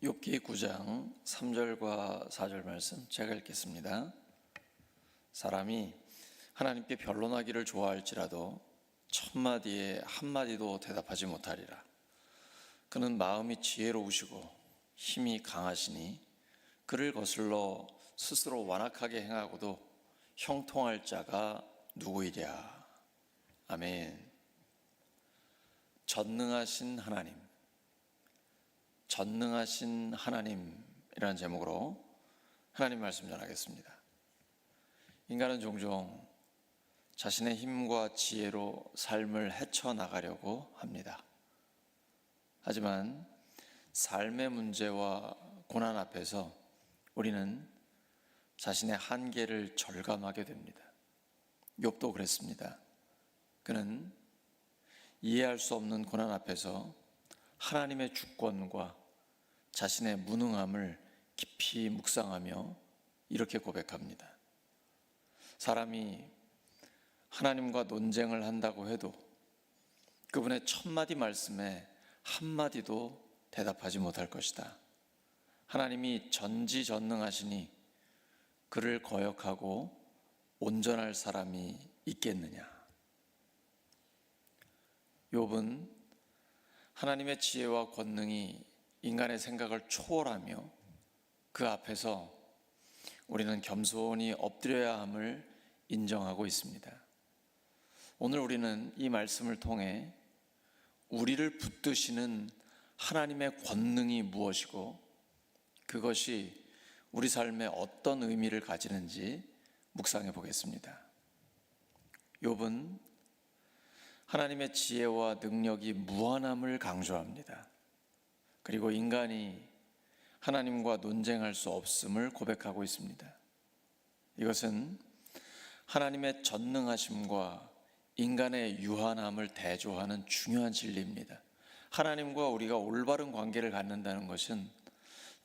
욥기 9장 3절과 4절 말씀 제가 읽겠습니다. 사람이 하나님께 변론하기를 좋아할지라도 첫마디에 한마디도 대답하지 못하리라. 그는 마음이 지혜로우시고 힘이 강하시니 그를 거슬러 스스로 완악하게 행하고도 형통할 자가 누구이랴. 아멘. 전능하신 하나님, 전능하신 하나님이라는 제목으로 하나님 말씀 전하겠습니다. 인간은 종종 자신의 힘과 지혜로 삶을 헤쳐나가려고 합니다. 하지만 삶의 문제와 고난 앞에서 우리는 자신의 한계를 절감하게 됩니다. 욥도 그랬습니다. 그는 이해할 수 없는 고난 앞에서 하나님의 주권과 자신의 무능함을 깊이 묵상하며 이렇게 고백합니다. 사람이 하나님과 논쟁을 한다고 해도 그분의 첫마디 말씀에 한마디도 대답하지 못할 것이다. 하나님이 전지전능하시니 그를 거역하고 온전할 사람이 있겠느냐. 욥은 하나님의 지혜와 권능이 인간의 생각을 초월하며 그 앞에서 우리는 겸손히 엎드려야 함을 인정하고 있습니다. 오늘 우리는 이 말씀을 통해 우리를 붙드시는 하나님의 권능이 무엇이고 그것이 우리 삶에 어떤 의미를 가지는지 묵상해 보겠습니다. 욥은 하나님의 지혜와 능력이 무한함을 강조합니다. 그리고 인간이 하나님과 논쟁할 수 없음을 고백하고 있습니다. 이것은 하나님의 전능하심과 인간의 유한함을 대조하는 중요한 진리입니다. 하나님과 우리가 올바른 관계를 갖는다는 것은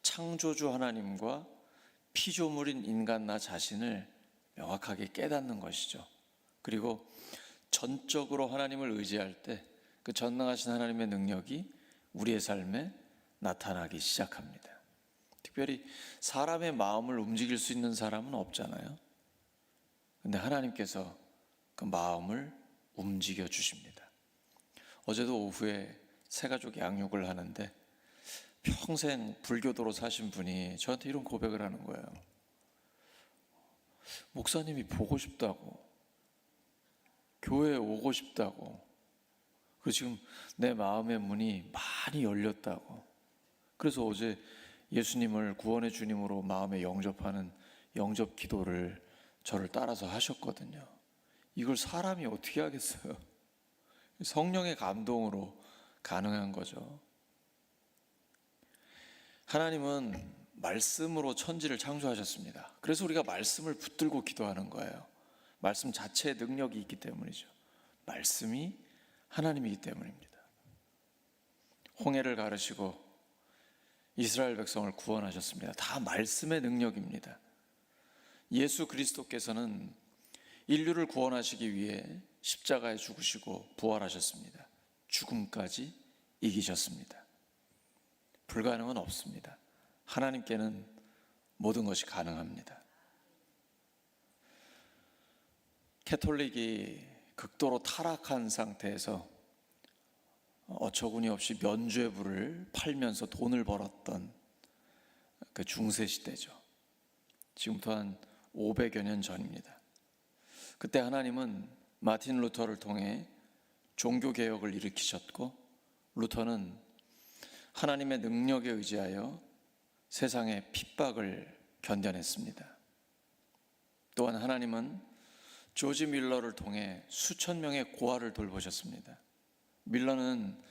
창조주 하나님과 피조물인 인간 나 자신을 명확하게 깨닫는 것이죠. 그리고 전적으로 하나님을 의지할 때 그 전능하신 하나님의 능력이 우리의 삶에 나타나기 시작합니다. 특별히 사람의 마음을 움직일 수 있는 사람은 없잖아요. 근데 하나님께서 그 마음을 움직여 주십니다. 어제도 오후에 새가족 양육을 하는데 평생 불교도로 사신 분이 저한테 이런 고백을 하는 거예요. 목사님이 보고 싶다고, 교회에 오고 싶다고, 그리고 지금 내 마음의 문이 많이 열렸다고. 그래서 어제 예수님을 구원의 주님으로 마음에 영접하는 영접 기도를 저를 따라서 하셨거든요. 이걸 사람이 어떻게 하겠어요? 성령의 감동으로 가능한 거죠. 하나님은 말씀으로 천지를 창조하셨습니다. 그래서 우리가 말씀을 붙들고 기도하는 거예요. 말씀 자체의 능력이 있기 때문이죠. 말씀이 하나님이기 때문입니다. 홍해를 가르시고 이스라엘 백성을 구원하셨습니다. 다 말씀의 능력입니다. 예수 그리스도께서는 인류를 구원하시기 위해 십자가에 죽으시고 부활하셨습니다. 죽음까지 이기셨습니다. 불가능은 없습니다. 하나님께는 모든 것이 가능합니다. 캐톨릭이 극도로 타락한 상태에서 어처구니 없이 면죄부를 팔면서 돈을 벌었던 그 중세 시대죠. 지금부터 한 500여 년 전입니다. 그때 하나님은 마틴 루터를 통해 종교개혁을 일으키셨고, 루터는 하나님의 능력에 의지하여 세상의 핍박을 견뎌냈습니다. 또한 하나님은 조지 밀러를 통해 수천 명의 고아를 돌보셨습니다. 밀러는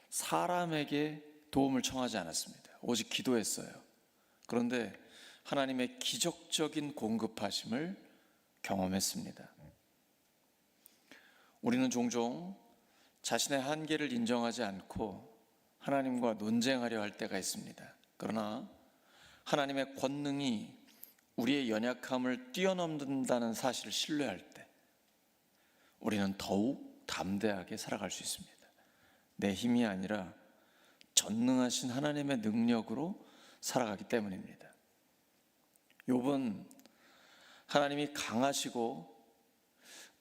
사람에게 도움을 청하지 않았습니다. 오직 기도했어요. 그런데 하나님의 기적적인 공급하심을 경험했습니다. 우리는 종종 자신의 한계를 인정하지 않고 하나님과 논쟁하려 할 때가 있습니다. 그러나 하나님의 권능이 우리의 연약함을 뛰어넘는다는 사실을 신뢰할 때 우리는 더욱 담대하게 살아갈 수 있습니다. 내 힘이 아니라 전능하신 하나님의 능력으로 살아가기 때문입니다. 욥은 하나님이 강하시고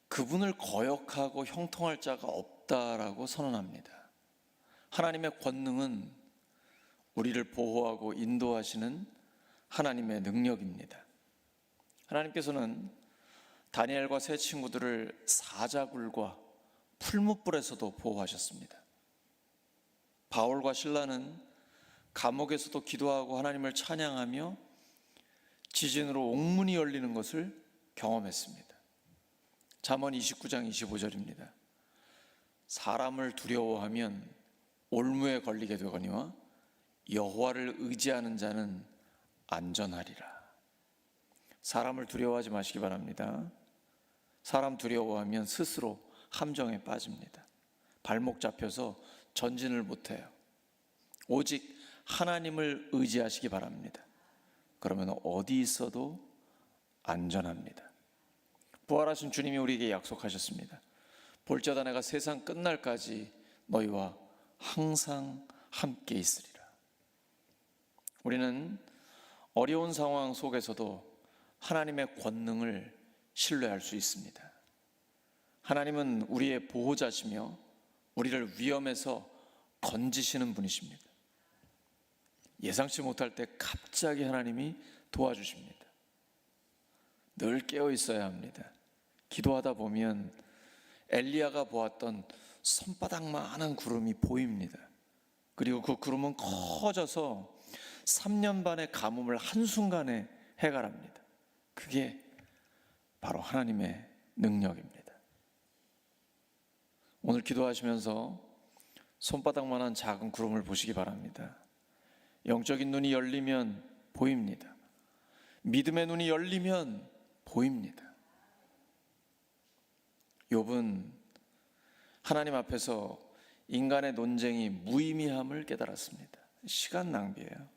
그분을 거역하고 형통할 자가 없다라고 선언합니다. 하나님의 권능은 우리를 보호하고 인도하시는 하나님의 능력입니다. 하나님께서는 다니엘과 세 친구들을 사자굴과 풀무불에서도 보호하셨습니다. 바울과 실라는 감옥에서도 기도하고 하나님을 찬양하며 지진으로 옥문이 열리는 것을 경험했습니다. 잠언 29장 25절입니다. 사람을 두려워하면 올무에 걸리게 되거니와 여호와를 의지하는 자는 안전하리라. 사람을 두려워하지 마시기 바랍니다. 사람 두려워하면 스스로 함정에 빠집니다. 발목 잡혀서 전진을 못해요. 오직 하나님을 의지하시기 바랍니다. 그러면 어디 있어도 안전합니다. 부활하신 주님이 우리에게 약속하셨습니다. 볼지어다 내가 세상 끝날까지 너희와 항상 함께 있으리라. 우리는 어려운 상황 속에서도 하나님의 권능을 신뢰할 수 있습니다. 하나님은 우리의 보호자시며 우리를 위험에서 건지시는 분이십니다. 예상치 못할 때 갑자기 하나님이 도와주십니다. 늘 깨어 있어야 합니다. 기도하다 보면 엘리야가 보았던 손바닥만한 구름이 보입니다. 그리고 그 구름은 커져서 3년 반의 가뭄을 한순간에 해결합니다. 그게 바로 하나님의 능력입니다. 오늘 기도하시면서 손바닥만한 작은 구름을 보시기 바랍니다. 영적인 눈이 열리면 보입니다. 믿음의 눈이 열리면 보입니다. 욥은 하나님 앞에서 인간의 논쟁이 무의미함을 깨달았습니다. 시간 낭비예요.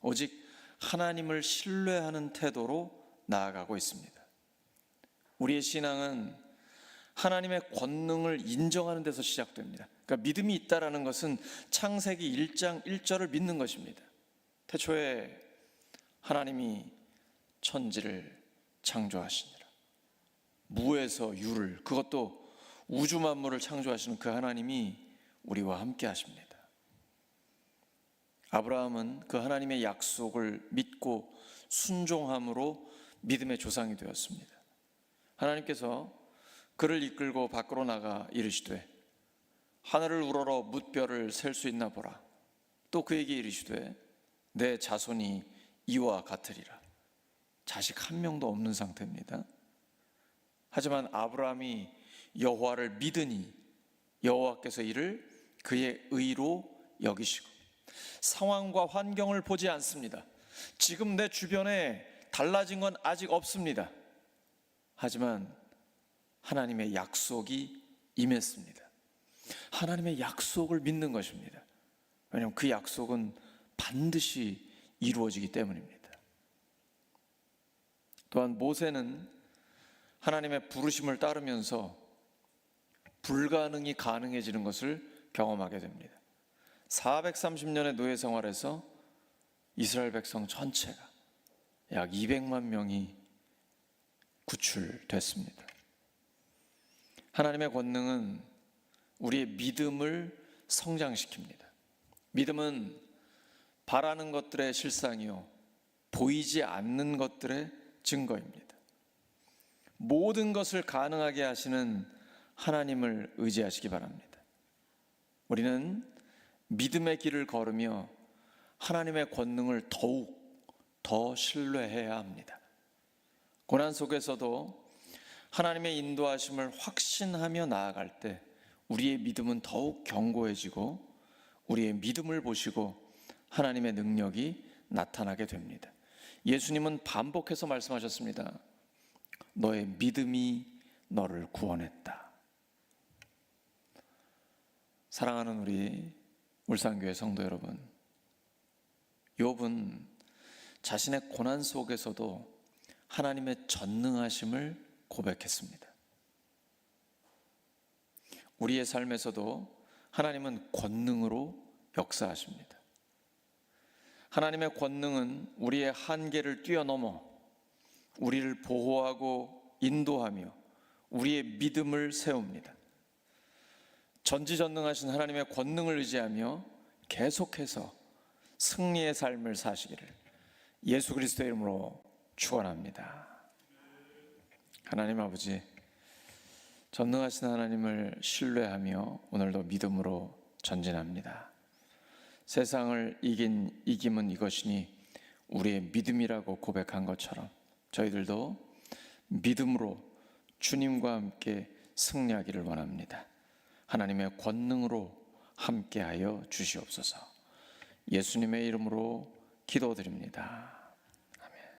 오직 하나님을 신뢰하는 태도로 나아가고 있습니다. 우리의 신앙은 하나님의 권능을 인정하는 데서 시작됩니다. 그러니까 믿음이 있다라는 것은 창세기 1장 1절을 믿는 것입니다. 태초에 하나님이 천지를 창조하시니라. 무에서 유를, 그것도 우주 만물을 창조하시는 그 하나님이 우리와 함께 하십니다. 아브라함은 그 하나님의 약속을 믿고 순종함으로 믿음의 조상이 되었습니다. 하나님께서 그를 이끌고 밖으로 나가 이르시되 하늘을 우러러 뭇별을 셀 수 있나 보라. 또 그에게 이르시되 내 자손이 이와 같으리라. 자식 한 명도 없는 상태입니다. 하지만 아브라함이 여호와를 믿으니 여호와께서 이를 그의 의로 여기시고 상황과 환경을 보지 않습니다. 지금 내 주변에 달라진 건 아직 없습니다. 하지만 하나님의 약속이 임했습니다. 하나님의 약속을 믿는 것입니다. 왜냐하면 그 약속은 반드시 이루어지기 때문입니다. 또한 모세는 하나님의 부르심을 따르면서 불가능이 가능해지는 것을 경험하게 됩니다. 430년의 노예 생활에서 이스라엘 백성 전체가 약 200만 명이 구출됐습니다. 하나님의 권능은 우리의 믿음을 성장시킵니다. 믿음은 바라는 것들의 실상이요 보이지 않는 것들의 증거입니다. 모든 것을 가능하게 하시는 하나님을 의지하시기 바랍니다. 우리는 믿음의 길을 걸으며 하나님의 권능을 더욱 더 신뢰해야 합니다. 고난 속에서도 하나님의 인도하심을 확신하며 나아갈 때 우리의 믿음은 더욱 견고해지고 우리의 믿음을 보시고 하나님의 능력이 나타나게 됩니다. 예수님은 반복해서 말씀하셨습니다. 너의 믿음이 너를 구원했다. 사랑하는 우리 울산교회 성도 여러분, 욥은 자신의 고난 속에서도 하나님의 전능하심을 고백했습니다. 우리의 삶에서도 하나님은 권능으로 역사하십니다. 하나님의 권능은 우리의 한계를 뛰어넘어 우리를 보호하고 인도하며 우리의 믿음을 세웁니다. 전지전능하신 하나님의 권능을 의지하며 계속해서 승리의 삶을 사시기를 예수 그리스도의 이름으로 축원합니다. 하나님 아버지, 전능하신 하나님을 신뢰하며 오늘도 믿음으로 전진합니다. 세상을 이긴 이김은 이것이니 우리의 믿음이라고 고백한 것처럼 저희들도 믿음으로 주님과 함께 승리하기를 원합니다. 하나님의 권능으로 함께하여 주시옵소서. 예수님의 이름으로 기도드립니다.